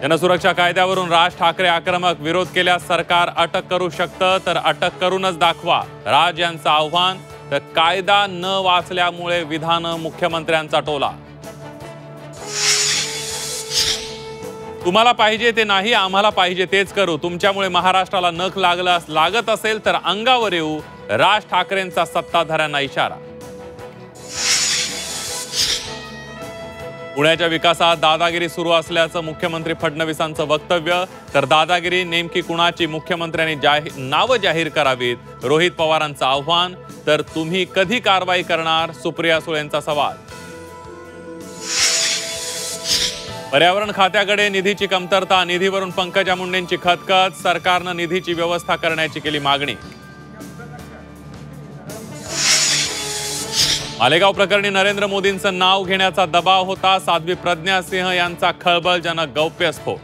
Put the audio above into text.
जनसुरक्षा कायद्यावरून राज ठाकरे आक्रमक, विरोध केल्यास सरकार अटक करू शकतं तर अटक करूनच दाखवा, राज यांचं आव्हान. तर कायदा न वाचल्यामुळे विधान, मुख्यमंत्र्यांचा टोला. तुम्हाला पाहिजे ते नाही, आम्हाला पाहिजे तेच करू. तुमच्यामुळे महाराष्ट्राला नख लागत असेल तर अंगावर येऊ, राज ठाकरेंचा सत्ताधाऱ्यांना इशारा. पुण्याच्या विकासात दादागिरी सुरू असल्याचं मुख्यमंत्री फडणवीसांचं वक्तव्य. तर दादागिरी नेमकी कुणाची, मुख्यमंत्र्यांनी नावं जाहीर करावीत, रोहित पवारांचं आव्हान. तर तुम्ही कधी कारवाई करणार, सुप्रिया सुळेंचा सवाल. पर्यावरण खात्याकडे निधीची कमतरता, निधीवरून पंकजा मुंडेंची खदखद. सरकारनं निधीची व्यवस्था करण्याची केली मागणी. मालेगाव प्रकरणी नरेंद्र मोदींचं नाव घेण्याचा दबाव होता. साध्वी प्रज्ञा सिंह यांचा खळबळजनक गौप्यस्फोट.